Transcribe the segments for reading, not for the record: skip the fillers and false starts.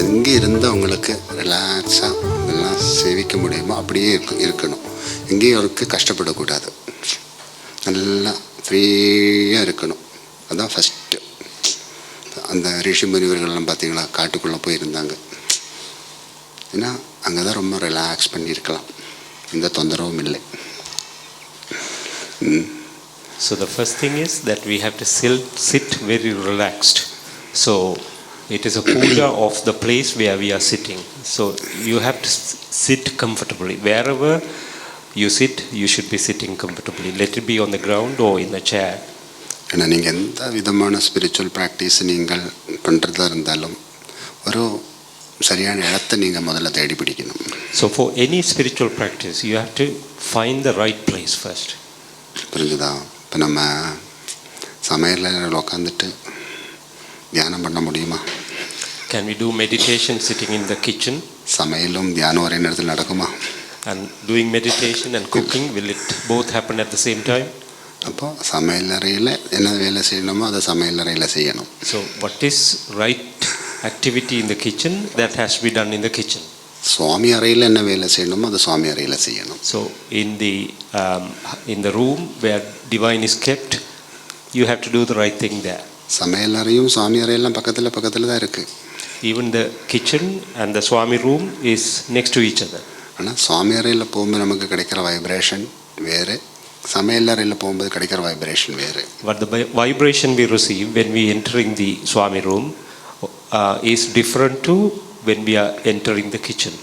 எங்கே இருந்தால் உங்களுக்கு ரிலாக்ஸாக எல்லாம் சேவிக்க முடியுமோ அப்படியே இருக்கணும். எங்கேயும் அவருக்கு கஷ்டப்படக்கூடாது. நல்லா ஃப்ரீயாக இருக்கணும். அதுதான் ஃபஸ்ட்டு. அந்த ரிஷி முனிவர்கள்லாம் பார்த்தீங்களா, காட்டுக்குள்ளே போயிருந்தாங்க. ஏன்னா அங்கே தான் ரொம்ப ரிலாக்ஸ் பண்ணியிருக்கலாம், எந்த தொந்தரவும் இல்லை. So the first thing is that we have to sit very relaxed. So it is a puja of the place where we are sitting. So you have to sit comfortably. Wherever you sit, you should be sitting comfortably. Let it be on the ground or in a chair. ஏன்னா நீங்கள் எந்த விதமான spiritual practice நீங்கள் பண்ணுறதா இருந்தாலும் ஒரு சரியான இடத்தை நீங்கள் முதல்ல தேடி பிடிக்கணும். So for any spiritual practice, you have to find the right place first. புரிஞ்சுதா? இப்போ நம்ம சமையலில் உட்காந்துட்டு தியானம் பண்ண முடியுமா? Can we do meditation sitting in the kitchen? சமையலும் தியானம் ஒரே நேரத்தில் நடக்குமா? And doing meditation and cooking, will it both happen at the same time? அப்போது சமையல் அறையில் என்ன வேலை செய்யணுமோ அதை சமையல் அறையில் செய்யணும். So what is right activity in the kitchen, that has to be done in the kitchen. சுவாமி அறையில் என்ன வேலை செய்யணுமோ அது சுவாமி அறையில் செய்யணும். So in the room where divine is kept, you have to do the right thing there. சமையல் அறையும் சுவாமி அறையெல்லாம் பக்கத்தில் தான் இருக்குது. Even the kitchen and the Swami room is next to each other. ஆனால் சுவாமி அறையில் போகும்போது நமக்கு கிடைக்கிற வைப்ரேஷன் வேறு, சமையல் அறையில் போகும்போது கிடைக்கிற வைப்ரேஷன் வேறு. But the vibration we receive when we entering the Swami room is different to when we are entering the kitchen.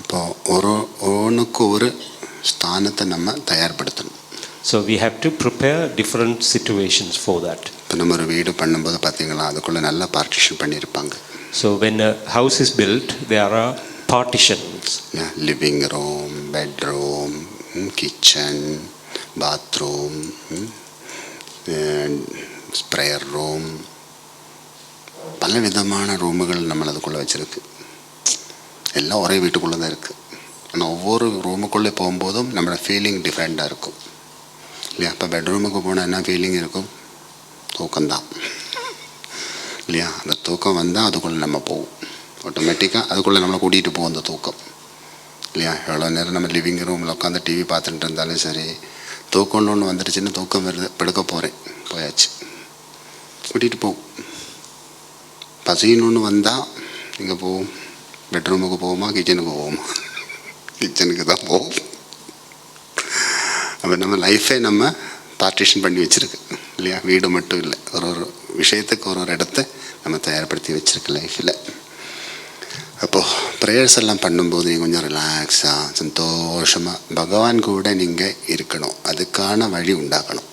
இப்போது ஒன்றுக்கு ஒரு ஸ்தானத்தை நம்ம தயார்படுத்தணும். So we have to prepare different situations for that. இப்போ நம்ம ஒரு வீடு பண்ணும்போது பார்த்தீங்களா, அதுக்குள்ளே நல்லா பார்ட்டிஷன் பண்ணியிருப்பாங்க. So when a house is built, there are partitions. Living room, bedroom, kitchen, bathroom, sprayer room, பல விதமான ரூமுகள் நம்ம அதுக்குள்ளே வச்சுருக்கு. எல்லாம் ஒரே வீட்டுக்குள்ளே தான் இருக்குது. ஆனால் ஒவ்வொரு ரூமுக்குள்ளே போகும்போதும் நம்மளோட ஃபீலிங் டிஃப்ரெண்ட்டாக இருக்கும் இல்லையா? இப்போ பெட்ரூமுக்கு போனால் என்ன ஃபீலிங் இருக்கும்? தூக்கம்தான் இல்லையா? அந்த தூக்கம் வந்தால் அதுக்குள்ளே நம்ம போவோம், ஆட்டோமேட்டிக்காக அதுக்குள்ளே நம்மளை கூட்டிகிட்டு போவோம் அந்த தூக்கம் இல்லையா? எவ்வளோ நேரம் நம்ம லிவிங் ரூமில் உட்காந்து டிவி பார்த்துட்டு இருந்தாலும் சரி, தூக்கம்னு ஒன்று வந்துடுச்சுன்னா தூக்கம் வருது, படுக்க போகிறேன், போயாச்சு, கூட்டிகிட்டு போவோம். பசின்னு ஒன்று வந்தால் இங்கே போவோம், பெட்ரூமுக்கு போவோமா, கிச்சனுக்கு போவோமா? கிச்சனுக்கு தான் போவோம். அப்போ நம்ம லைஃபே நம்ம பார்ட்டிஷன் பண்ணி வச்சுருக்கு இல்லையா? வீடு மட்டும் இல்லை, ஒரு விஷயத்துக்கு ஒரு இடத்த நம்ம தயார்படுத்தி வச்சுருக்கு லைஃப்பில். அப்போது ப்ரேயர்ஸ் எல்லாம் பண்ணும்போது நீங்கள் கொஞ்சம் ரிலாக்ஸாக சந்தோஷமாக பகவான் கூட நீங்கள் இருக்கணும். அதுக்கான வழி உண்டாக்கணும்.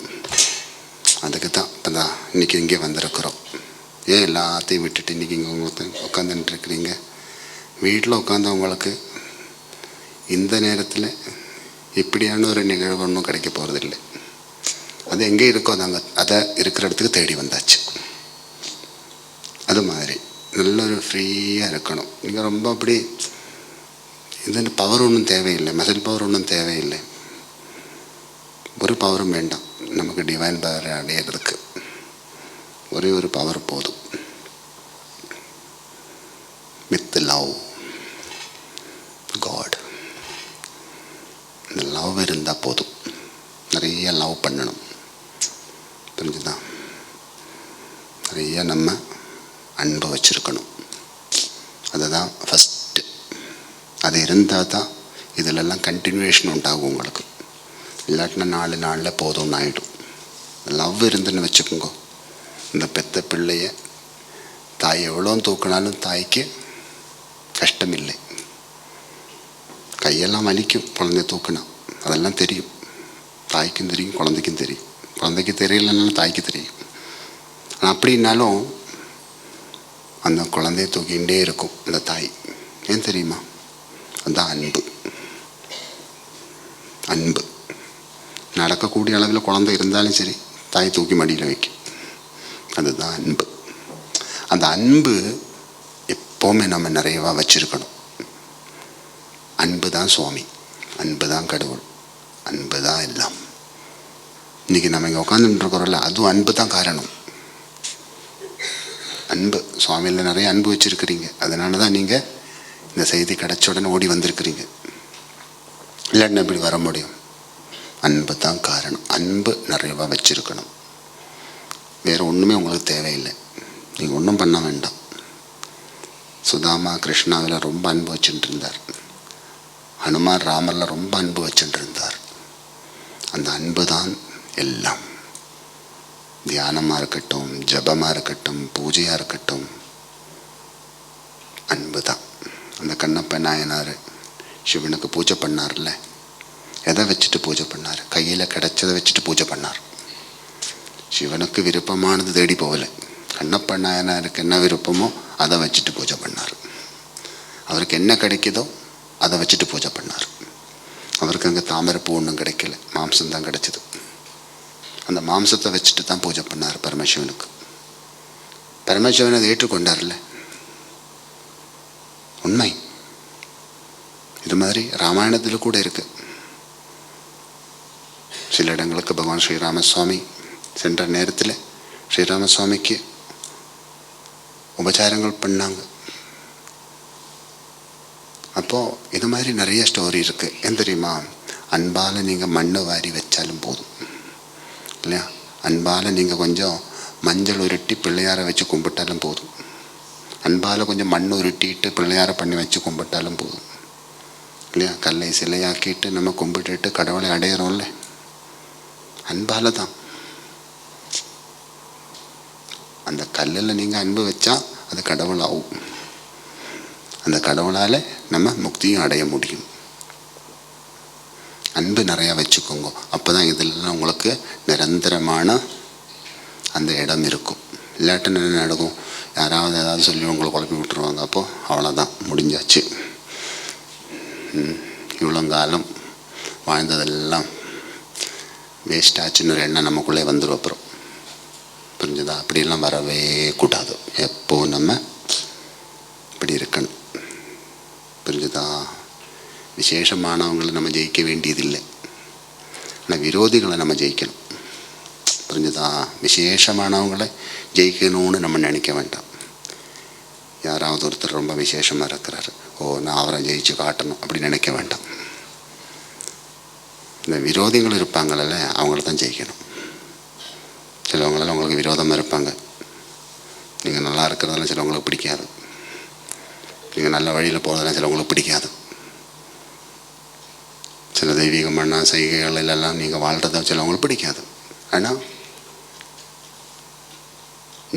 அதுக்கு தான் இப்போ தான் இன்றைக்கி இங்கே வந்திருக்கிறோம். ஏன் எல்லாத்தையும் விட்டுட்டு இன்றைக்கி இங்கே உங்களுக்கு உட்காந்துட்டுருக்குறீங்க? வீட்டில் உட்காந்தவங்களுக்கு இந்த நேரத்தில் இப்படியான ஒரு நிகழ்வு ஒன்றும் கிடைக்க போகிறதில்லை. அது எங்கே இருக்கோ அதை இருக்கிற இடத்துக்கு தேடி வந்தாச்சு. அது மாதிரி நல்ல ஒரு ஃப்ரீயாக இருக்கணும். நீங்கள் ரொம்ப அப்படி இது பவர் ஒன்றும் தேவையில்லை, மசில் பவர் ஒன்றும் தேவையில்லை, ஒரு பவரும் வேண்டாம். நமக்கு டிவைன் பவர் அடையிறதுக்கு ஒரே ஒரு பவர் போதும். With love God. இந்த லவ் இருந்தால் போதும். நிறைய லவ் பண்ணணும், புரிஞ்சுதான்? நிறைய நம்ம அன்பை வச்சுருக்கணும். அதுதான் ஃபஸ்ட்டு. அது இருந்தால் தான் இதிலெல்லாம் கண்டினியூவேஷன் உண்டாகும் உங்களுக்கு. இல்லாட்டினா 4 நாளில் போதும்னு ஆகிடும். லவ் இருந்துன்னு வச்சுக்கோங்க. இந்த பெத்த பிள்ளைய தாய் எவ்வளோ தூக்கினாலும் தாய்க்கு கஷ்டம் இல்லை. கையெல்லாம் வலிக்கும் குழந்தைய தூக்குனா, அதெல்லாம் தெரியும். தாய்க்கும் தெரியும், குழந்தைக்கும் தெரியும். குழந்தைக்கு தெரியலனாலும் தாய்க்கு தெரியும். ஆனால் அப்படின்னாலும் அந்த குழந்தைய தூக்கிகிட்டே இருக்கும் அந்த தாய். ஏன் தெரியுமா? அதுதான் அன்பு. அன்பு நடக்கக்கூடிய அளவில் குழந்தை இருந்தாலும் சரி, தாய் தூக்கி மடியில் வைக்கும். அதுதான் அன்பு. அந்த அன்பு எப்போவுமே நம்ம நிறையவா வச்சுருக்கணும். அன்பு தான் சுவாமி, அன்பு தான் கடவுள், அன்பு தான் எல்லாம். இன்றைக்கி நம்ம இங்கே உட்காந்துட்டு இருக்கிறோம்ல, அதுவும் அன்பு தான் காரணம். அன்பு. சுவாமியில் நிறைய அன்பு வச்சுருக்கிறீங்க. அதனால தான் நீங்கள் இந்த செய்தி கிடச்ச உடனே ஓடி வந்திருக்கிறீங்க. இல்லைன்னா இப்படி வர முடியும்? அன்பு தான் காரணம். அன்பு நிறையவா வச்சுருக்கணும். வேறு ஒன்றுமே உங்களுக்கு தேவையில்லை. நீங்கள் ஒன்றும் பண்ண வேண்டாம். சுதாமா கிருஷ்ணாவில் ரொம்ப அன்பு வச்சுட்டு இருந்தார். ஹனுமான் ராமரில் ரொம்ப அன்பு வச்சுட்டு இருந்தார். அந்த அன்பு தான் எல்லாம். தியானமாக இருக்கட்டும், ஜபமாக இருக்கட்டும், பூஜையாக இருக்கட்டும், அன்பு தான். அந்த கண்ணப்ப நாயனார் சிவனுக்கு பூஜை பண்ணார்ல, எதை வச்சுட்டு பூஜை பண்ணார்? கையில் கிடைச்சதை வச்சுட்டு பூஜை பண்ணார். சிவனுக்கு விருப்பமானது தேடி போகலை. கண்ணப்ப நாயனாருக்கு என்ன விருப்பமோ அதை வச்சுட்டு பூஜை பண்ணார். அவருக்கு என்ன கிடைக்குதோ அதை வச்சுட்டு பூஜை பண்ணார். அவருக்கு அங்கே தாமரைப்பூ ஒன்றும் கிடைக்கல, மாம்சம்தான் கிடைச்சிது. அந்த மாம்சத்தை வச்சுட்டு தான் பூஜை பண்ணார் பரமசிவனுக்கு. பரமசிவன் அதை ஏற்றுக்கொண்டார்ல, உண்மை. இது மாதிரி ராமாயணத்தில் கூட இருக்கு. சில இடங்களுக்கு பகவான் ஸ்ரீராமசுவாமி சென்ற நேரத்தில் ஸ்ரீராமசுவாமிக்கு உபச்சாரங்கள் பண்ணாங்க. அப்போது இது மாதிரி நிறைய ஸ்டோரி இருக்குது. ஏன் தெரியுமா? அன்பால் நீங்கள் மண்ணை வாரி வச்சாலும் போதும் இல்லையா? அன்பால் நீங்கள் கொஞ்சம் மஞ்சள் உருட்டி பிள்ளையாரை வச்சு கும்பிட்டாலும் போதும். அன்பால் கொஞ்சம் மண் உருட்டிட்டு பிள்ளையாரை பண்ணி வச்சு கும்பிட்டாலும் போதும் இல்லையா? கல்லை சிலையாக்கிட்டு நம்ம கும்பிட்டுட்டு கடவுளை அடையிறோம்ல, அன்பால் தான். அந்த கல்லில் நீங்கள் அன்பு வச்சா அது கடவுள் ஆகும். அந்த கடவுளால் நம்ம முக்தியும் அடைய முடியும். அன்பு நிறையா வச்சுக்கோங்க. அப்போ தான் இதெல்லாம் உங்களுக்கு நிரந்தரமான அந்த இடம் இருக்கும். இல்லாட்டி என்ன நடக்கும்? யாராவது ஏதாவது சொல்லி உங்களை குழப்பி விட்டுருவாங்க. அப்போது அவ்வளோதான், முடிஞ்சாச்சு. இவ்வளோ காலம் வாழ்ந்ததெல்லாம் வேஸ்ட் ஆச்சுன்னு ஒரு எண்ணம் நமக்குள்ளே வந்துடும். அப்புறம் புரிஞ்சுதா? அப்படியெல்லாம் வரவே கூடாது. எப்போது நம்ம இப்படி இருக்கணும். புரிஞ்சுதா? விசேஷமானவங்களை நம்ம ஜெயிக்க வேண்டியதில்லை, ஆனால் விரோதிகளை நம்ம ஜெயிக்கணும். புரிஞ்சுதா? விசேஷமானவங்களை ஜெயிக்கணும்னு நம்ம நினைக்க வேண்டாம். யாராவது ஒருத்தர் ரொம்ப விசேஷமாக இருக்கிறாரு, நான் அவரை ஜெயிச்சு காட்டணும் அப்படி நினைக்க வேண்டாம். இந்த விரோதிகள் இருப்பாங்கள்ல, அவங்கள தான் ஜெயிக்கணும். சிலவங்களெல்லாம் உங்களுக்கு விரோதமாக இருப்பாங்க. நீங்கள் நல்லா இருக்கிறதெல்லாம் சிலவங்களுக்கு பிடிக்காது. நீங்கள் நல்ல வழியில் போகிறதெல்லாம் சிலவங்களுக்கு பிடிக்காது. சில தெய்வீகமான செய்கைகளெல்லாம் நீங்கள் வாழ்கிறத சிலவங்களுக்கு பிடிக்காது. ஆனால்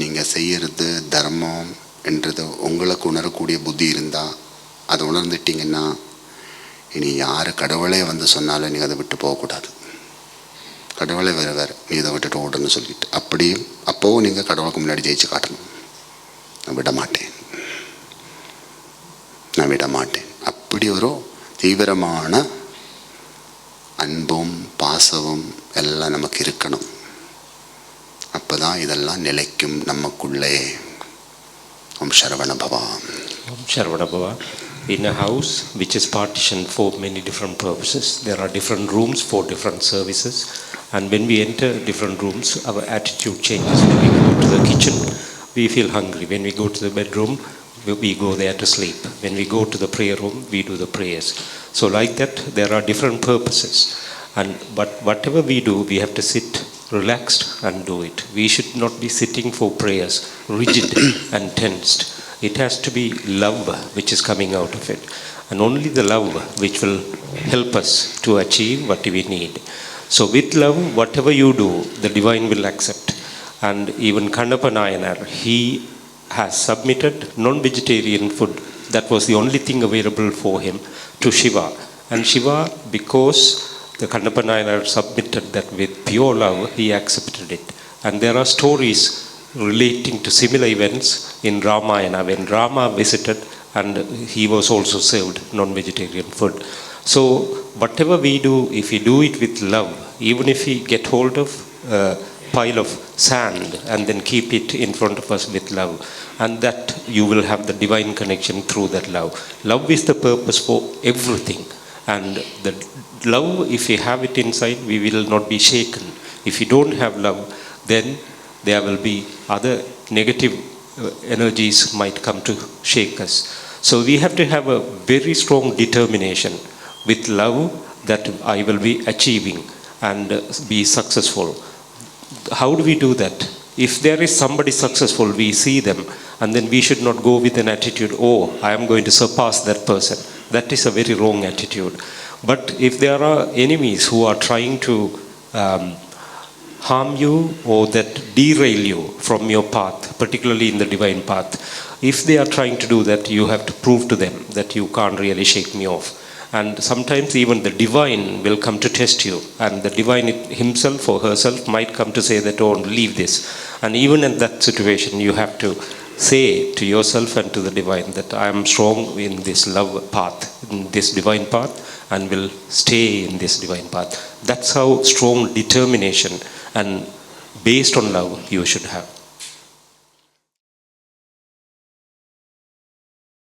நீங்கள் செய்கிறது தர்மம் என்றது உங்களுக்கு உணரக்கூடிய புத்தி இருந்தால், அதை உணர்ந்துட்டிங்கன்னா இனி யார் கடவுளே வந்து சொன்னாலும் நீங்கள் அதை விட்டு போகக்கூடாது. கடவுளே வேறு நீ இதை விட்டுட்டு ஓடுன்னு சொல்லிட்டு அப்படியும் அப்போவும் நீங்கள் கடவுளுக்கு முன்னாடி ஜெயிச்சு காட்டணும். நான் விட மாட்டேன். அப்படி ஒரு தீவிரமான அன்பும் பாசமும் எல்லாம் நமக்கு இருக்கணும். அப்போ தான் இதெல்லாம் நிலைக்கும் நமக்குள்ளே. ஓம் சரவண பவா. Om Sharvana Bhava. In a house which is partitioned for many different purposes, there are different rooms for different services, and when we enter different rooms, our attitude changes. When we go to the kitchen, we feel hungry. When we go to the bedroom, we go there to sleep. When we go to the prayer room, we do the prayers. So like that, there are different purposes. But whatever we do, we have to sit relaxed and do it. We should not be sitting for prayers rigid and tensed. It has to be love which is coming out of it, and only the love which will help us to achieve what we need. So with love, whatever you do, the divine will accept. And even Kannappa Nayanar, he has submitted non-vegetarian food. That was the only thing available for him to Shiva. And Shiva, because the Kannappa Nayanar submitted that with pure love, he accepted it. And there are stories relating to similar events in Ramayana when Rama visited and he was also served non-vegetarian food. So whatever we do, if we do it with love, even if we get hold of a pile of sand and then keep it in front of us with love, and that you will have the divine connection through that love. Love is the purpose for everything, and the love, if we have it inside, we will not be shaken. If you don't have love, then there will be other negative energies might come to shake us. So we have to have a very strong determination with love that I will be achieving and be successful. How do we do that? If there is somebody successful, we see them, and then we should not go with an attitude, oh, I am going to surpass that person. That is a very wrong attitude. But if there are enemies who are trying to harm you or that derail you from your path, particularly in the divine path, if they are trying to do that, you have to prove to them that you can't really shake me off. And sometimes even the divine will come to test you, and the divine himself or herself might come to say that, oh, leave this. And even in that situation, you have to say to yourself and to the divine that I am strong in this love path, in this divine path, and will stay in this divine path. That's how strong determination and based on love you should have.